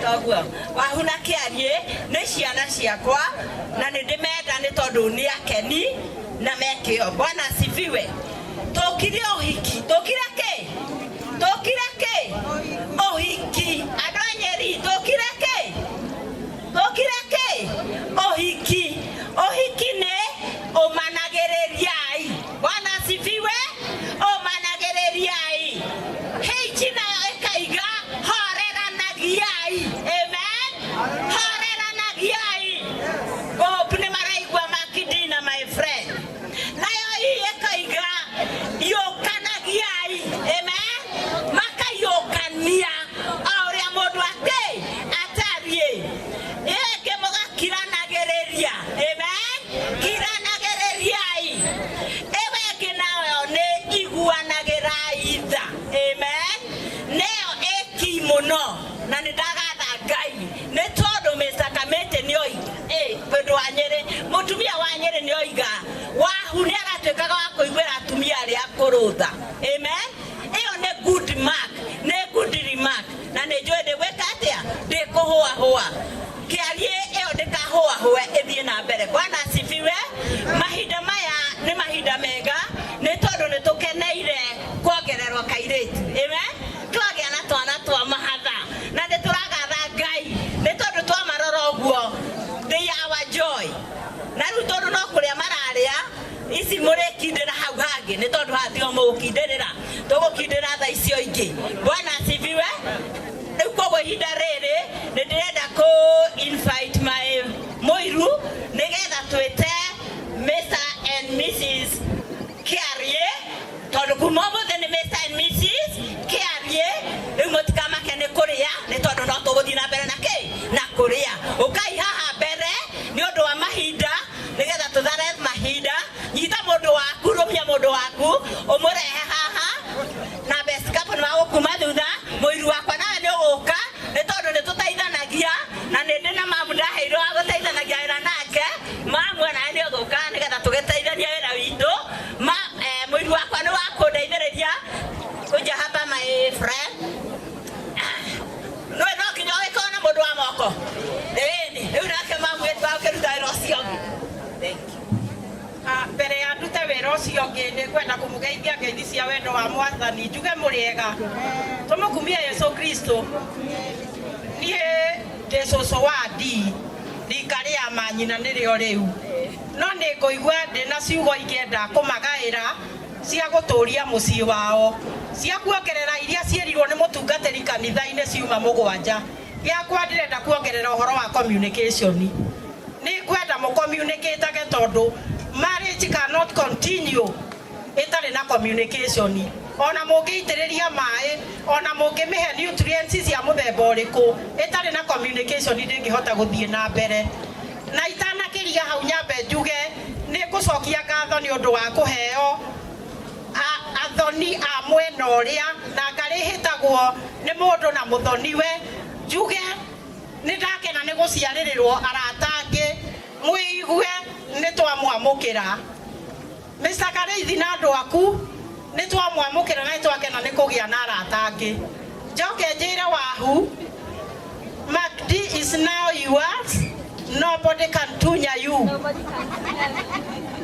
noguo wahuna kiarie nĩ ciana ciakwa na nĩ ndĩmenda nĩ tondũ nĩ akeni na mekĩo. Bwana asifiwe. Tũkire ũhiki, tũkire kĩ? Tũkire kĩ? Ũhiki. Andũ a Nyeri, tũkire kĩ? Tũkire kĩ? Ũhiki. Ũhiki nĩ ũmanagĩrĩriai. Bwana asifiwe. Ũmanagĩrĩriai. Heichi nayo ĩkaiga horeranagiai. Amen. Horeranagiai. Hope nĩ maraigua makindina, my friend. Nayo hii ĩkaiga yũkanagiai. Amen. Makayũkania o ũrĩa mũndũ atariĩ. Ĩngĩ mũgakiranagĩrĩria. Amen. Kiranagĩrĩriai. Ĩyo ĩngĩ nayo nĩ iguanagĩrai tha. Amen. Nĩyo ĩki mũno na nĩ ndagatha Ngai nĩ tondũ Mr. Kamete nĩ oiga mũndũ wa Nyeri, mũtumia wa Nyeri nĩ oiga wahu nĩ aratuĩkaga wa kũiguĩra atumia arĩa akũrũ tha. Amen. Ĩyo nĩ good mark, nĩ good remark na nĩ njũĩ ndĩgwĩka atĩa ndĩkũhũahũa kĩarie ĩyo ndĩkahũahũe ĩthiĩ na mbere. Bwana asifiwe. Mahinda maya nĩ mahinda mega nĩ tondũ nĩ tũkeneire kuongererwo kairĩtu. Amen. Twagĩa na twana twa mahatha na nĩ tũragatha Ngai nĩ tondũ twamarora ũguo they are our joy. Na rĩu tondũ no kũrĩa mararĩa ici mũrĩkindĩra hau hangĩ nĩ tondũ hathio mũgũkindĩrĩra tũgũkindĩra tha icio ingĩ. Bwana asifiwe. Rĩu koguo ihinda rĩrĩ nĩ ndĩrenda kũ invite my mũiru nĩgetha twĩte Mr. and Mrs. Kiarie tondũ kuma ũmũthĩ nĩ Mr. and Mrs. Kiarie. Rĩu mũtikamake nĩ kũrĩa nĩ tondũ no tũgũthiĩ na mbere na kĩ na kũrĩa. Ũkai haha mbere nĩ ũndũ wa mahinda nĩgetha tũthare mahinda. Nyita mũndũ waku, rũmia mũndũ waku ũmũrehe haha na best couple magũkuma thutha. Mũiru wakwa nawe nĩ ũgũka nĩ tondũ nĩ tũteithanagia na nĩ ndĩ na mamu ndaheirwo wa gũteithanagia wĩra nake. Mamu nawe nĩ ũgũka nĩgetha tũgĩteithania wĩra witũ. Mũiru wakwa nĩ wa kũndeithĩrĩria. Kuja hapa my friend. No nginya ũgĩkorwo na mũndũ wa moko. Rĩu nake mamu wĩtwa ũkĩruta wĩra ũcio ũngĩ. Thank you. Mbere ya ndute wĩra ũcio ũngĩ nĩ kwenda kũmũgeithia ngeithi cia wendo wa Mwathani njuge mũrĩega. Tũmũkumie Yesu Kristo. Niĩ ndĩ cũcũ wa Ndii rika rĩa manyina nĩrĩo rĩu. No nĩ ngũigua ndĩ na ciugo ingĩenda kũmagaĩra cia gũtũũria mũciĩ wao. Cia kuongerera iria ciĩrirwo nĩ mũtungatĩri kanitha-inĩ ciuma mũgwanja. Gĩakwa ndĩrenda kuongerera ũhoro wa communication. Nĩ kwenda mũcommunicatage tondũ marriage cannot continue itarĩ na communication. Ona mũngĩitĩrĩria maĩ, ona mũngĩmĩhe nutrients cia mũthemba ũrĩkũ, itarĩ na communication ndĩngĩhota gũthiĩ na mbere. Na itanakĩria hau nyambe njuge nĩ ngũcokia ngatho nĩ ũndũ wa kũheo athoni a mwena ũrĩa na ngarĩhĩtagwo nĩ mũndũ na mũthoniwe. Njuge nĩ ndakena nĩ gũciarĩrĩrwo arata angĩ mwĩigue nĩ twamwamũkĩra. Mr. Kareithi na andũ aku nĩ twamwamũkĩra na nĩ twakena nĩ kũgĩa na arata angĩ. Njoke njĩre wahu Magdi is now yours. Nobody can tunya you.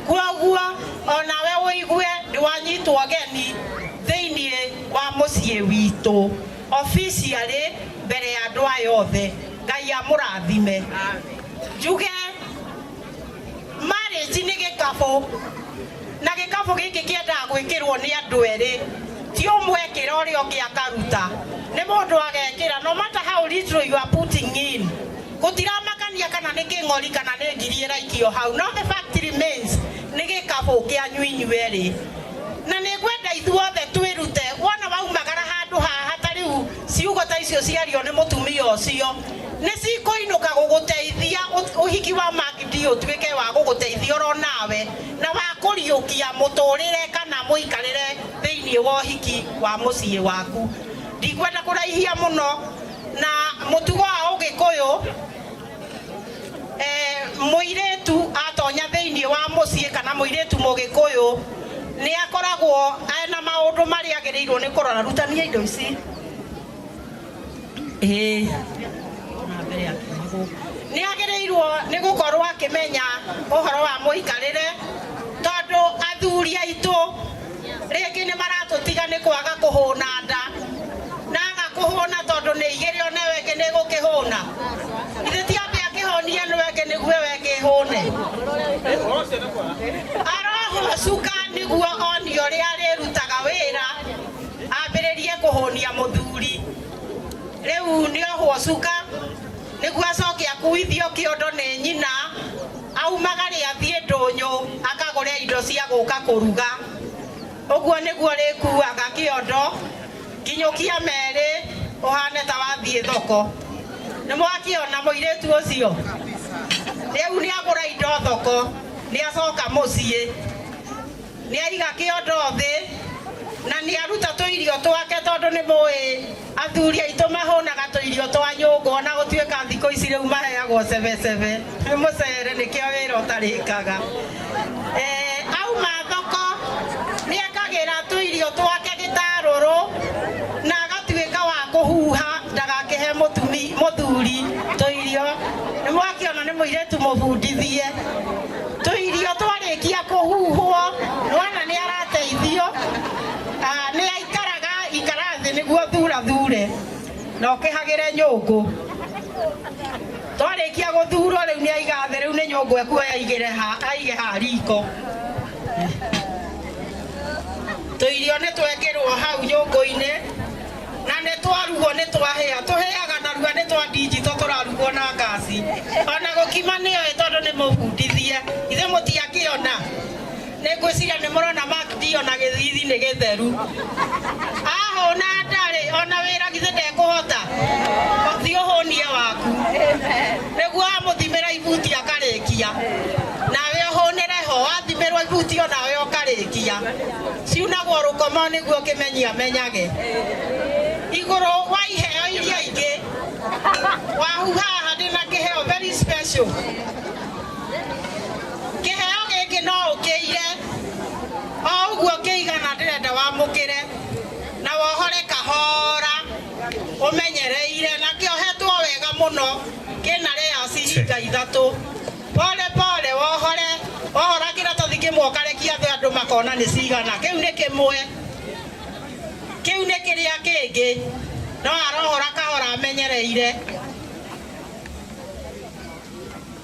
Kuoguo onawe ũigue nĩwanyitwo geni thĩinĩ wa mũciĩ witũ officially mbere ya andũ aya othe. Ngai amũrathime. Njuge marriage nĩ gĩkabũ na gĩkabũ gĩkĩ kĩendaga gwĩkĩrwo nĩ andũ erĩ. Ti ũmwe ekĩra ũrĩa ũngĩ akaruta. Nĩ mũndũ agekĩra no matter how little you are putting in. Gũtiramakania kana nĩ kĩng'ori kana nĩ ngiri ĩraikio hau. No the fact remains nĩ gĩkabũ kĩanyu inyuerĩ. Na nĩ ngwenda ithuothe twĩrute wona waumagara handũ haha ta rĩu ciugo ta icio ciario nĩ mũtumia ũcio nĩ cikũinũka gũgũteithia ũhiki wa Magdi ũtuĩke wa gũgũteithia oro nawe na wa kũriũkia mũtũrĩre kana mũikarĩre thĩinĩ wa ũhiki wa mũciĩ waku. Ndikwenda kũraihia mũno na mũtugo wa Ũgĩkũyũ mũirĩtu atonya thĩinĩ wa mũciĩ kana mũirĩtu Mũgĩkũyũ nĩ akoragwo na maũndũ marĩa agĩrĩirwo nĩ kũrora. Rutania indo ici mbere ya kiugo ni agereirwo ni gukorwo akimenya uhoro wa muikarire tondu athuri aitu ringi ni maratutiga ni kwaga kuhuna nda naga kuhuna tondu ni igire one weke ni gukihuna ithe ti ambe akihonia ni weke ni gwe weke hune aroho suka niguo oni uria rirutaga wira ambiririe kuhonia muthuri riu ni ohwo suka niguo acoke akuithio kiondo ni nyina aumagare athie ndunyu akagure indo cia guka kuruga uguo niguo rikuaga kiondo kinyukia meri uhane ta wathie thoko ni mwakiona muiretu ucio riu ni agura indo thoko ni acoka mucii ni aiga kiondo thi na ni aruta tuirio twake tondu ni mui athuri aitu mahonaga tuirio twa nyungu ona gutuika thiko ici riu maheagwo cebecebe mucere nikio wira utarikaga auma thoko ni akagira tuirio twake gitaruru na agatuika wa kuhuha ndagakihe muthuri tuirio ni mwakiona ni muiretu mubundithie tuirio twarikia kuhuhwo nwana ni arateithio ni aikaraga ikarathi niguo thure no kihagire nyungu twarikia guthurwo riu ni aigathe riu ni nyungu ekuoya aige ha riko tuirio ni twekirwo hau nyungu-ini na ni twarugwo ni twahia tuheaga narua ni twa digito turarugwo na gasi ona gukima niyo tondu ni mubundithie ithe mutiakiona ni ngwiciria ni murona makdi ona githithi ni githeru ahona ndari ona wira githe ndekuhota othi uhunie waku niguo amuthimira ibuti akarikia nawe uhunire ho wathimirwo ibuti onawe ukarikia ciunagwo rukomo niguo kimenyia menyage iguru wa iheo iria ingi wahu haha ndina kiheo very special kiheo giki no ukiire o uguo kiigana ndirenda wamukire na wohore kahora umenyereire na kiohetwo wega muno kina ria cihinga ithatu pole pole wohora kiratathi kimwe karekia thĩ andu makona ni cigana kiu ni kimwe kiu ni kiria kingi no arohora kahora amenyereire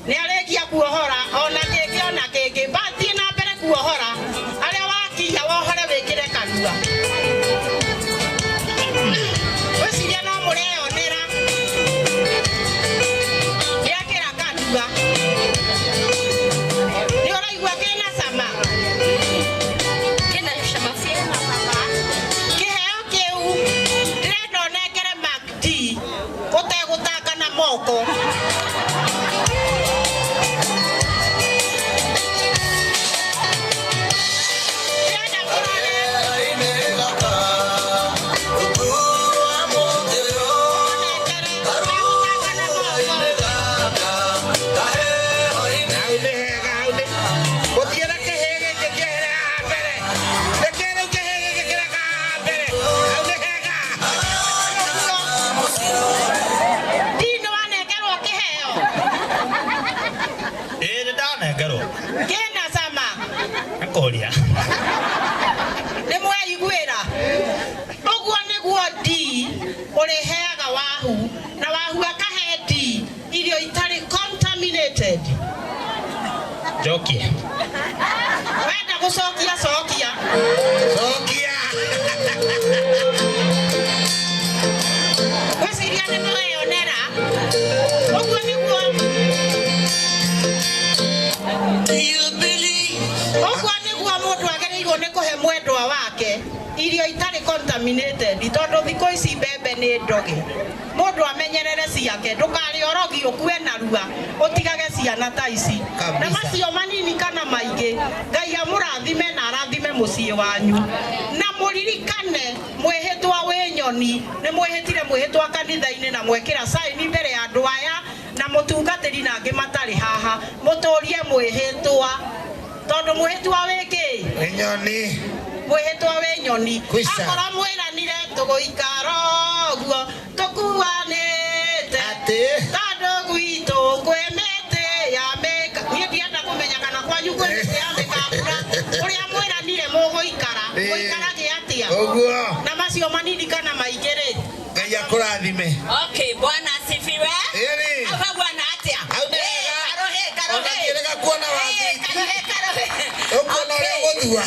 ni arekia kuohora ona kingi batie na mbere kuohora aria wakinya wohore wikire kanua wiciria no mureonera yakira kanua ni uraigua kina cama kiheo kiu ndirenda onengere makdi utegutanga na moko ureheaga wahu na wahu akaheti irio itari contaminated jokia wenda gucokia cokia weciria ni mweyonera uguo niguo mundu agereirwo ni kuhe mwendwa wake irio itari contaminated tondu thiko ici mbembe ni ndoge mundu amenyerere ciake ndukari orogi ukue narua utigage ciana ta ici na macio manini kana maingi Ngai amurathime na arathime mucii wanyu na muririkane mwihitwa wi nyoni ni mwihitire mwihitwa kanitha-ini na mwekira saini mbere ya andu aya na mutungatiri nangi matari haha muturie mwihitwa tondu mwihitwa wiki nyoni mwihitwa we nyoni akora mwiranire tuguikara guo tukuanite tondu Uria mwira nire mugo ikara. Muikarage atia. Oguo. Na macio manini kana maigere. Ngai akurathime. Okay, Bwana asifiwe. Eri. Aba Bwana atia. Karohe. Ona kuona wapi. Karohe. Uko na leo gudua.